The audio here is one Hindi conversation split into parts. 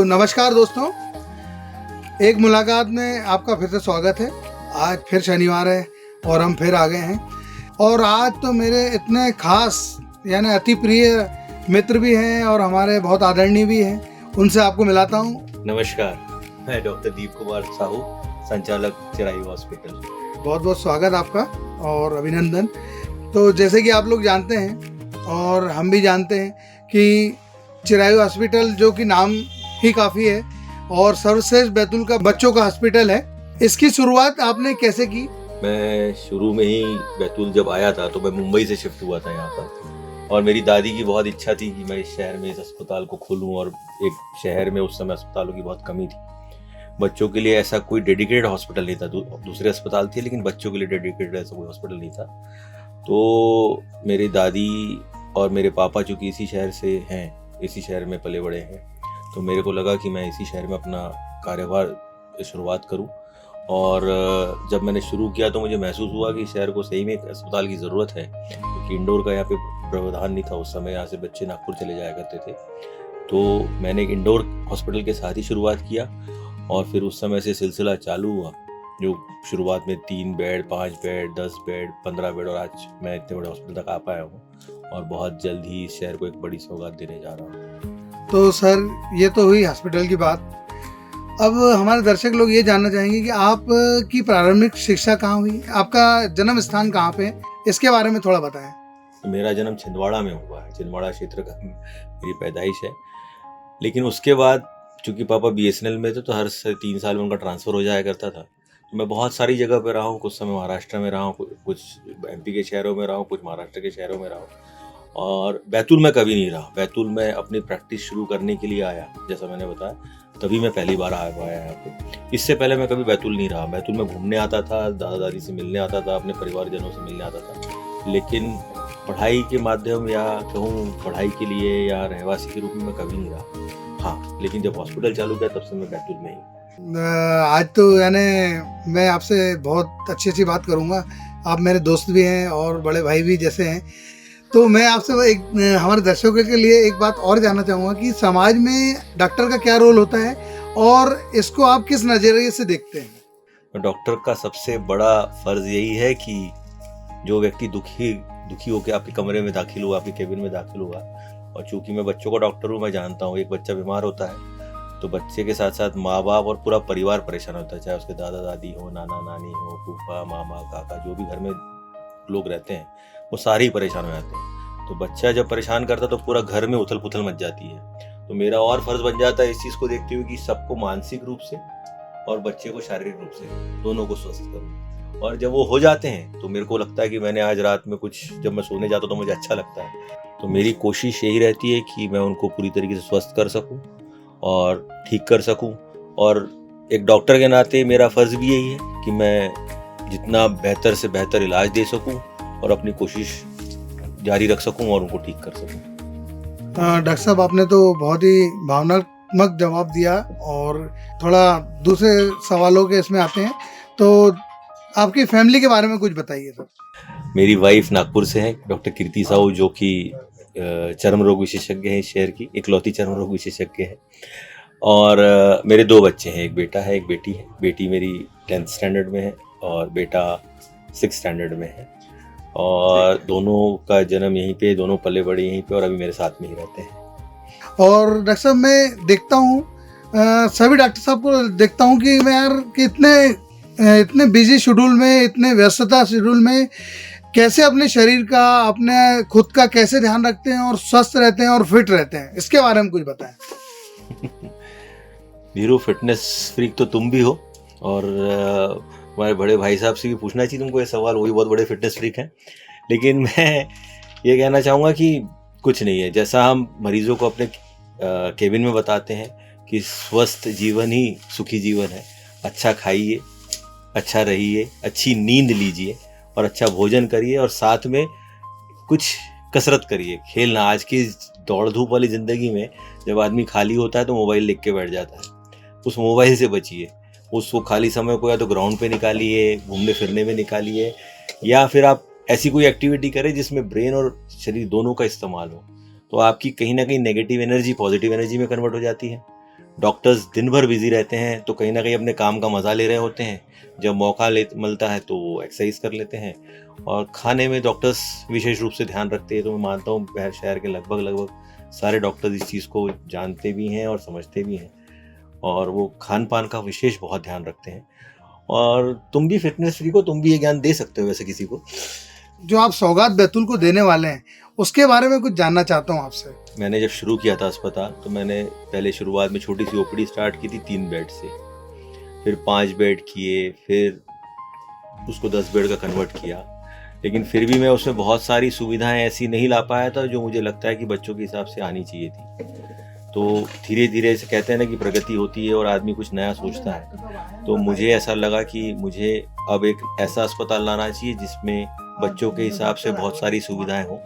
नमस्कार दोस्तों, एक मुलाकात में आपका फिर से स्वागत है। आज फिर शनिवार है और हम फिर आ गए हैं और आज तो मेरे इतने खास यानी अति प्रिय मित्र भी हैं और हमारे बहुत आदरणीय भी हैं, उनसे आपको मिलाता हूँ। नमस्कार, मैं डॉक्टर दीप कुमार साहू, संचालक चिरायु हॉस्पिटल। बहुत बहुत स्वागत आपका और अभिनंदन। तो जैसे कि आप लोग जानते हैं और हम भी जानते हैं कि चिरायु हॉस्पिटल जो कि नाम ही काफ़ी है और सर्वश्रेष्ठ बैतूल का बच्चों का हॉस्पिटल है। इसकी शुरुआत आपने कैसे की? मैं शुरू में ही बैतूल जब आया था तो मैं मुंबई से शिफ्ट हुआ था यहाँ पर, और मेरी दादी की बहुत इच्छा थी कि मैं इस शहर में इस अस्पताल को खोलूँ। और एक शहर में उस समय अस्पतालों की बहुत कमी थी। बच्चों के लिए ऐसा कोई डेडिकेटेड हॉस्पिटल नहीं था। दूसरे अस्पताल थे लेकिन बच्चों के लिए डेडिकेटेड ऐसा कोई हॉस्पिटल नहीं था। तो मेरी दादी और मेरे पापा चूँकि इसी शहर से हैं, इसी शहर में पले बड़े हैं, तो मेरे को लगा कि मैं इसी शहर में अपना कार्यभार शुरुआत करूं। और जब मैंने शुरू किया तो मुझे महसूस हुआ कि शहर को सही में एक अस्पताल की ज़रूरत है, क्योंकि इंडोर का यहाँ पे प्रावधान नहीं था उस समय। यहाँ से बच्चे नागपुर चले जाया करते थे। तो मैंने एक इंडोर हॉस्पिटल के साथ ही शुरुआत किया और फिर उस समय से सिलसिला चालू हुआ, जो शुरुआत में 3 बेड, 5 बेड, 10 बेड, 15 बेड, और आज मैं इतने बड़े हॉस्पिटल तक आ पाया हूँ और बहुत जल्द ही इस शहर को एक बड़ी सौगात देने जा रहा हूँ। तो सर, ये तो हुई हॉस्पिटल की बात। अब हमारे दर्शक लोग ये जानना चाहेंगे कि आप की प्रारंभिक शिक्षा कहाँ हुई, आपका जन्म स्थान कहाँ पे है, इसके बारे में थोड़ा बताएं। मेरा जन्म छिंदवाड़ा में हुआ है। छिंदवाड़ा क्षेत्र का मेरी पैदाइश है। लेकिन उसके बाद चूँकि पापा BSNL में थे तो हर 3 साल में उनका ट्रांसफ़र हो जाया करता था। तो मैं बहुत सारी जगह पे रहा हूँ। कुछ समय महाराष्ट्र में रहा हूँ, कुछ MP के शहरों में रहा हूँ, कुछ महाराष्ट्र के शहरों में रहा हूँ, और बैतूल में कभी नहीं रहा। बैतूल में अपनी प्रैक्टिस शुरू करने के लिए आया, जैसा मैंने बताया, तभी मैं पहली बार आया पाया यहाँ पे। इससे पहले मैं कभी बैतूल नहीं रहा। बैतूल में घूमने आता था, दादा दादी से मिलने आता था, अपने परिवारजनों से मिलने आता था, लेकिन पढ़ाई के माध्यम या कहूँ पढ़ाई के लिए या रहवासी के रूप में मैं कभी नहीं रहा। हाँ, लेकिन जब हॉस्पिटल चालू किया तब से मैं बैतूल में ही। आज तो यानी मैं आपसे बहुत अच्छी बात करूँगा। आप मेरे दोस्त भी हैं और बड़े भाई भी जैसे हैं। तो मैं आपसे एक हमारे दर्शकों के लिए एक बात और जानना चाहूँगा कि समाज में डॉक्टर का क्या रोल होता है और इसको आप किस नज़रिए से देखते हैं? डॉक्टर का सबसे बड़ा फर्ज यही है कि जो व्यक्ति दुखी होकर आपके कमरे में दाखिल हुआ, आपके केबिन में दाखिल हुआ, और चूंकि मैं बच्चों का डॉक्टर हूँ, मैं जानता हूँ एक बच्चा बीमार होता है तो बच्चे के साथ साथ माँ बाप और पूरा परिवार परेशान होता है, चाहे उसके दादा दादी हो, नाना नानी हो, फूफा मामा काका, जो भी घर में लोग रहते हैं वो सारे ही परेशान हो जाते हैं। तो बच्चा जब परेशान करता है तो पूरा घर में उथल पुथल मच जाती है। तो मेरा और फर्ज बन जाता है इस चीज़ को देखते हुए कि सबको मानसिक रूप से और बच्चे को शारीरिक रूप से दोनों को स्वस्थ करूँ। और जब वो हो जाते हैं तो मेरे को लगता है कि मैंने आज रात में कुछ, जब मैं सोने जाता हूँ तो मुझे अच्छा लगता है। तो मेरी कोशिश यही रहती है कि मैं उनको पूरी तरीके से स्वस्थ कर सकूं और ठीक कर सकूं। और एक डॉक्टर के नाते मेरा फ़र्ज़ भी यही है कि मैं जितना बेहतर से बेहतर इलाज दे सकूं और अपनी कोशिश जारी रख सकूं और उनको ठीक कर सकूं। डॉक्टर साहब, आपने तो बहुत ही भावनात्मक जवाब दिया और थोड़ा दूसरे सवालों के इसमें आते हैं। तो आपकी फैमिली के बारे में कुछ बताइए सर। मेरी वाइफ नागपुर से है, डॉक्टर कीर्ति साहू, जो कि चर्म रोग विशेषज्ञ हैं इस शहर की, इकलौती चर्म रोग विशेषज्ञ है। और मेरे 2 बच्चे हैं, एक बेटा है एक बेटी है। बेटी मेरी 10th स्टैंडर्ड में है और बेटा 6th स्टैंडर्ड में है, और दोनों का जन्म यहीं पे, दोनों पले बड़े यहीं पे और अभी मेरे साथ में ही रहते हैं। और डॉक्टर साहब, मैं देखता हूँ सभी डॉक्टर साहब को देखता हूँ कि मैं यार कि इतने बिजी शेड्यूल में, इतने व्यस्तता शेड्यूल में कैसे अपने शरीर का, अपने खुद का कैसे ध्यान रखते हैं और स्वस्थ रहते हैं और फिट रहते हैं, इसके बारे में कुछ बताएं। धीरू, फिटनेस फ्रीक तो तुम भी हो, और हमारे बड़े भाई साहब से भी पूछना चाहिए तुमको ये सवाल, वही बहुत बड़े फिटनेस फ्रीक हैं। लेकिन मैं ये कहना चाहूँगा कि कुछ नहीं है। जैसा हम मरीजों को अपने केबिन में बताते हैं कि स्वस्थ जीवन ही सुखी जीवन है, अच्छा खाइए, अच्छा रहिए, अच्छी नींद लीजिए और अच्छा भोजन करिए, और साथ में कुछ कसरत करिए, खेलना। आज की दौड़ धूप वाली ज़िंदगी में जब आदमी खाली होता है तो मोबाइल लेके के बैठ जाता है। उस मोबाइल से बचिए। उसको खाली समय को या तो ग्राउंड पे निकालिए, घूमने फिरने में निकालिए, या फिर आप ऐसी कोई एक्टिविटी करें जिसमें ब्रेन और शरीर दोनों का इस्तेमाल हो। तो आपकी कहीं ना कहीं नेगेटिव एनर्जी पॉजिटिव एनर्जी में कन्वर्ट हो जाती है। डॉक्टर्स दिन भर बिजी रहते हैं तो कहीं ना कहीं अपने काम का मज़ा ले रहे होते हैं, जब मौका मिलता है तो वो एक्सरसाइज कर लेते हैं। और खाने में डॉक्टर्स विशेष रूप से ध्यान रखते हैं, तो मैं मानता हूँ शहर के लगभग सारे डॉक्टर्स इस चीज़ को जानते भी हैं और समझते भी हैं, और वो खान पान का विशेष बहुत ध्यान रखते हैं। और तुम भी फिटनेस फ्री को तुम भी ये ज्ञान दे सकते हो वैसे किसी को। जो आप सौगात बैतूल को देने वाले हैं उसके बारे में कुछ जानना चाहता हूँ आपसे। मैंने जब शुरू किया था अस्पताल, तो मैंने पहले शुरुआत में छोटी सी ओपीडी स्टार्ट की थी 3 बेड से, फिर 5 बेड किए, फिर उसको 10 बेड का कन्वर्ट किया। लेकिन फिर भी मैं उसमें बहुत सारी सुविधाएं ऐसी नहीं ला पाया था जो मुझे लगता है कि बच्चों के हिसाब से आनी चाहिए थी। तो धीरे धीरे से कहते हैं ना कि प्रगति होती है और आदमी कुछ नया सोचता है, तो मुझे ऐसा लगा कि मुझे अब एक ऐसा अस्पताल लाना चाहिए जिसमें बच्चों के हिसाब से बहुत सारी सुविधाएं हों,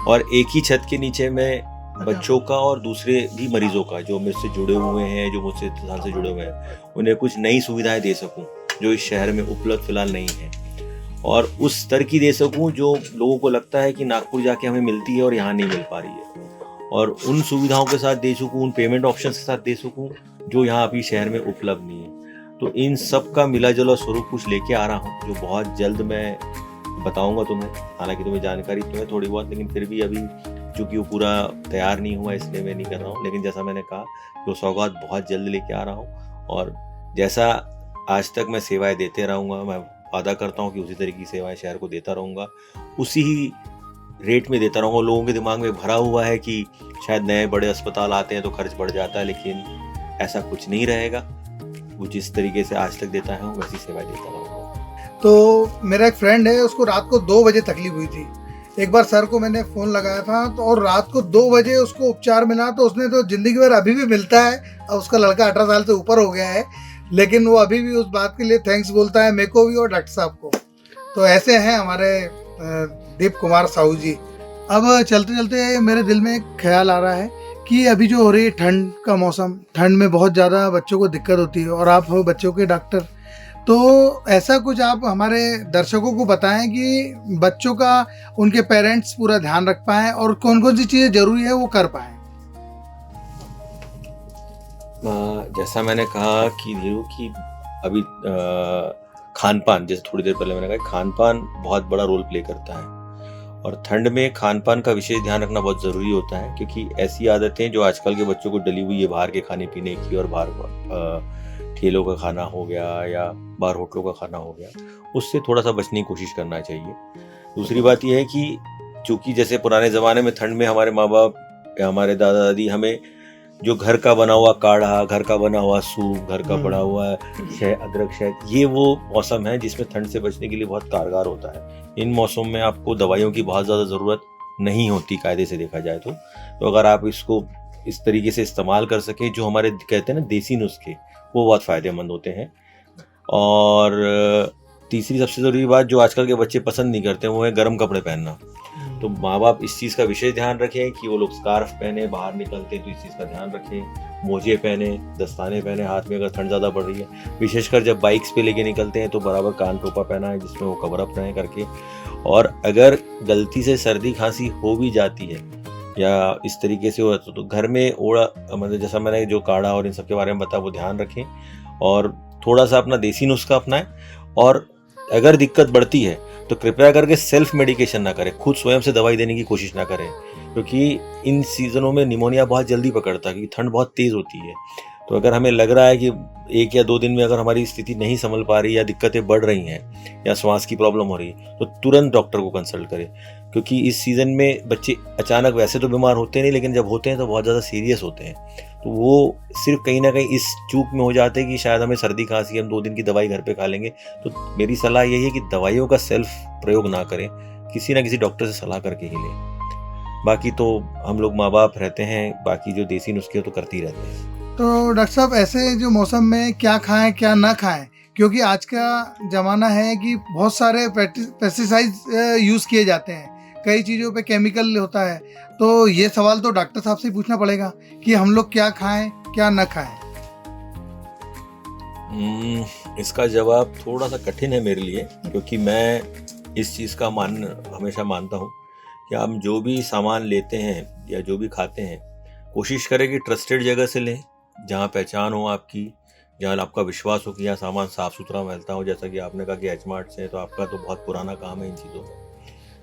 और एक ही छत के नीचे मैं बच्चों का और दूसरे भी मरीजों का जो मुझसे जुड़े हुए हैं, जो मुझसे साल से जुड़े हुए हैं, उन्हें कुछ नई सुविधाएं दे सकूं जो इस शहर में उपलब्ध फिलहाल नहीं है, और उस स्तर की दे सकूं जो लोगों को लगता है कि नागपुर जाके हमें मिलती है और यहाँ नहीं मिल पा रही है, और उन सुविधाओं के साथ दे सकूं, उन पेमेंट ऑप्शंस के साथ दे सकूं जो यहाँ अभी शहर में उपलब्ध नहीं है। तो इन सब का मिला जुला स्वरूप कुछ लेके आ रहा हूँ, जो बहुत जल्द मैं बताऊंगा तुम्हें। हालांकि तुम्हें जानकारी तो है थोड़ी बहुत, लेकिन फिर भी अभी चूंकि वो पूरा तैयार नहीं हुआ इसलिए मैं नहीं कर रहा हूँ। लेकिन जैसा मैंने कहा कि वो सौगात बहुत जल्द लेके आ रहा हूँ, और जैसा आज तक मैं सेवाएं देते रहूँगा, मैं वादा करता हूँ कि उसी तरीके की सेवाएं शहर को देता रहूँगा, उसी ही रेट में देता रहूँगा। लोगों के दिमाग में भरा हुआ है कि शायद नए बड़े अस्पताल आते हैं तो खर्च बढ़ जाता है, लेकिन ऐसा कुछ नहीं रहेगा। वो जिस तरीके से आज तक देता है वैसी सेवाएं देता रहूँगा। तो मेरा एक फ्रेंड है, उसको रात को 2 बजे तकलीफ हुई थी। एक बार सर को मैंने फ़ोन लगाया था तो, और रात को 2 बजे उसको उपचार मिला, तो उसने तो ज़िंदगी भर अभी भी मिलता है। अब उसका लड़का 18 साल से ऊपर हो गया है, लेकिन वो अभी भी उस बात के लिए थैंक्स बोलता है, मेरे को भी और डॉक्टर साहब को। तो ऐसे हैं हमारे दीप कुमार साहू जी। अब चलते चलते मेरे दिल में एक ख्याल आ रहा है कि अभी जो हो रही है ठंड का मौसम, ठंड में बहुत ज़्यादा बच्चों को दिक्कत होती है, और आप हो बच्चों के डॉक्टर, तो ऐसा कुछ आप हमारे दर्शकों को बताएं कि बच्चों का उनके पेरेंट्स पूरा ध्यान रख पाएं और कौन कौन सी चीज़ें ज़रूरी है वो कर पाएं। जैसा मैंने कहा कि धीरू की अभी खान पान, जैसे थोड़ी देर पहले मैंने कहा, खान पान बहुत बड़ा रोल प्ले करता है, और ठंड में खान पान का विशेष ध्यान रखना बहुत ज़रूरी होता है, क्योंकि ऐसी आदतें जो आजकल के बच्चों को डली हुई है बाहर के खाने पीने की, और बाहर ठेलों का खाना हो गया या बाहर होटलों का खाना हो गया, उससे थोड़ा सा बचने की कोशिश करना चाहिए। दूसरी बात यह है कि चूँकि जैसे पुराने ज़माने में ठंड में हमारे माँ बाप या हमारे दादा दादी हमें जो घर का बना हुआ काढ़ा, घर का बना हुआ सूप, घर का बना हुआ अदरक शहद, ये वो मौसम है जिसमें ठंड से बचने के लिए बहुत कारगर होता है। इन मौसम में आपको दवाइयों की बहुत ज़्यादा ज़रूरत नहीं होती कायदे से देखा जाए तो अगर आप इसको इस तरीके से इस्तेमाल कर सकें, जो हमारे कहते हैं ना देसी नुस्खे, वो बहुत फ़ायदेमंद होते हैं। और तीसरी सबसे ज़रूरी बात जो आजकल के बच्चे पसंद नहीं करते वो है गर्म कपड़े पहनना। तो माँ बाप इस चीज़ का विशेष ध्यान रखें कि वो लोग स्कार्फ पहने, बाहर निकलते तो इस चीज़ का ध्यान रखें, मोजे पहने, दस्ताने पहने हाथ में अगर ठंड ज़्यादा बढ़ रही है। विशेषकर जब बाइक्स पे लेके निकलते हैं तो बराबर कान टोपा पहना है जिसमें वो कवर अप रहें करके। और अगर गलती से सर्दी खांसी हो भी जाती है या इस तरीके से हो तो घर में ओढ़ा, मतलब जैसा मैंने जो काढ़ा और इन सब के बारे में बताया वो ध्यान रखें, और थोड़ा सा अपना देसी नुस्खा अपनाएं। और अगर दिक्कत बढ़ती है तो कृपया करके सेल्फ मेडिकेशन ना करें, खुद स्वयं से दवाई देने की कोशिश ना करें, क्योंकि इन सीज़नों में निमोनिया बहुत जल्दी पकड़ता है, क्योंकि ठंड बहुत तेज़ होती है। तो अगर हमें लग रहा है कि 1 या 2 दिन में अगर हमारी स्थिति नहीं संभल पा रही या दिक्कतें बढ़ रही हैं या श्वास की प्रॉब्लम हो रही है तो तुरंत डॉक्टर को कंसल्ट करें, क्योंकि इस सीज़न में बच्चे अचानक वैसे तो बीमार होते नहीं, लेकिन जब होते हैं तो बहुत ज़्यादा सीरियस होते हैं। तो वो सिर्फ कहीं ना कहीं इस चूक में हो जाते हैं कि शायद हमें सर्दी खांसी, हम 2 दिन की दवाई घर पे खा लेंगे। तो मेरी सलाह यही है कि दवाइयों का सेल्फ प्रयोग ना करें, किसी ना किसी डॉक्टर से सलाह करके ही लें। बाकी तो हम लोग माँ बाप रहते हैं, बाकी जो देसी नुस्खे तो करते ही रहते हैं। तो डॉक्टर साहब ऐसे जो मौसम में क्या खाएं क्या ना खाएं, क्योंकि आज का ज़माना है कि बहुत सारे पेस्टिसाइड यूज़ किए जाते हैं, कई चीज़ों पे केमिकल होता है, तो ये सवाल तो डॉक्टर साहब से पूछना पड़ेगा कि हम लोग क्या खाएं क्या ना खाएं। इसका जवाब थोड़ा सा कठिन है मेरे लिए, क्योंकि मैं इस चीज़ का हमेशा मानता हूँ कि हम जो भी सामान लेते हैं या जो भी खाते हैं कोशिश करें कि ट्रस्टेड जगह से लें, जहाँ पहचान हो आपकी, जहाँ आपका विश्वास हो कि यहाँ सामान साफ़ सुथरा मिलता हो, जैसा कि आपने कहा कि एच मार्ट से है, तो आपका तो बहुत पुराना काम है इन चीज़ों में।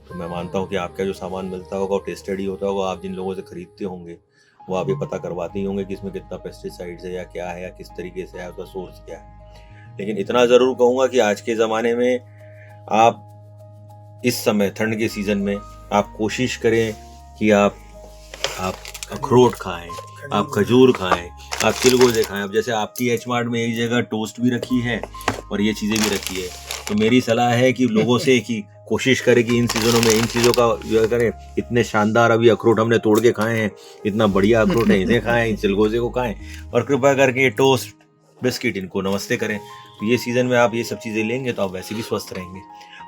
तो मैं मानता हूँ कि आपका जो सामान मिलता होगा वो टेस्टेड ही होता होगा। आप जिन लोगों से खरीदते होंगे वो आप ये पता करवाते ही होंगे कि इसमें कितना पेस्टिसाइड्स है या क्या है या किस तरीके से है, उसका सोर्स क्या है। लेकिन इतना ज़रूर कहूँगा कि आज के ज़माने में आप इस समय ठंड के सीज़न में आप कोशिश करें कि आप अखरोट खाएं, आप खजूर खाएं, आप चिलगोजे खाएं। अब जैसे आपकी एच मार्ट में एक जगह टोस्ट भी रखी है और ये चीज़ें भी रखी है, तो मेरी सलाह है कि लोगों से कि कोशिश करें कि इन सीज़नों में इन चीज़ों का जो करें। इतने शानदार अभी अखरोट हमने तोड़ के खाए हैं, इतना बढ़िया अखरोट है, इसे खाएं, इन चिलगोजे को खाएं, और कृपया करके ये टोस्ट बिस्किट इनको नमस्ते करें। तो ये सीज़न में आप ये सब चीज़ें लेंगे तो आप वैसे भी स्वस्थ रहेंगे।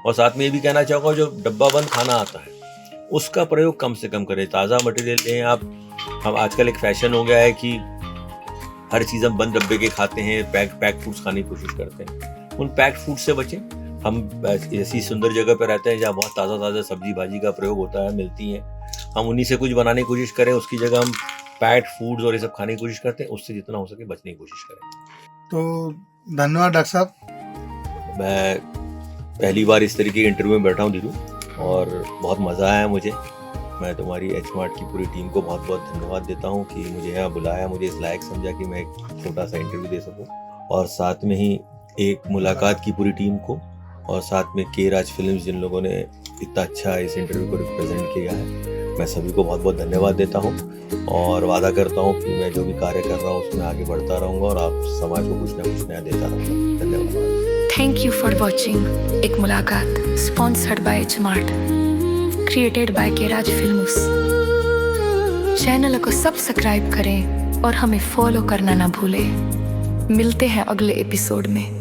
और साथ में ये भी कहना चाहूँगा, जो डब्बा बंद खाना आता है उसका प्रयोग कम से कम करें, ताज़ा मटेरियल लें आप। हम आजकल एक फैशन हो गया है कि हर चीज़ हम बंद डब्बे के खाते हैं, पैक फूड्स खाने की कोशिश करते हैं। उन पैक्ड फूड से बचें। हम ऐसी सुंदर जगह पर रहते हैं जहाँ बहुत ताज़ा सब्जी भाजी का प्रयोग होता है, मिलती हैं, हम उन्हीं से कुछ बनाने की कोशिश करें। उसकी जगह हम पैक्ड फूड्स और ये सब खाने की कोशिश करते हैं, उससे जितना हो सके बचने की कोशिश करें। तो धन्यवाद डॉक्टर साहब। मैं पहली बार इस तरीके के इंटरव्यू में बैठा हूँ दीदू, और बहुत मज़ा आया मुझे। मैं तुम्हारी एच मार्ट की पूरी टीम को बहुत बहुत धन्यवाद देता हूँ कि मुझे यहाँ बुलाया, मुझे इस लायक समझा कि मैं एक छोटा सा इंटरव्यू दे सकूँ, और साथ में ही एक मुलाकात की पूरी टीम को, और साथ में के राज फिल्म्स जिन लोगों ने इतना अच्छा इस इंटरव्यू को रिप्रेजेंट किया है, मैं सभी को बहुत बहुत धन्यवाद देता हूँ। और वादा करता हूँ कि मैं जो भी कार्य कर रहा हूँ उसमें आगे बढ़ता रहूँगा और आप समाज को कुछ ना कुछ नया देता रहूँगा। धन्यवाद। थैंक यू फॉर वॉचिंग एक मुलाकात, sponsored by H mart, created by के राज फिल्म्स। चैनल को सब्सक्राइब करें और हमें फॉलो करना ना भूलें। मिलते हैं अगले एपिसोड में।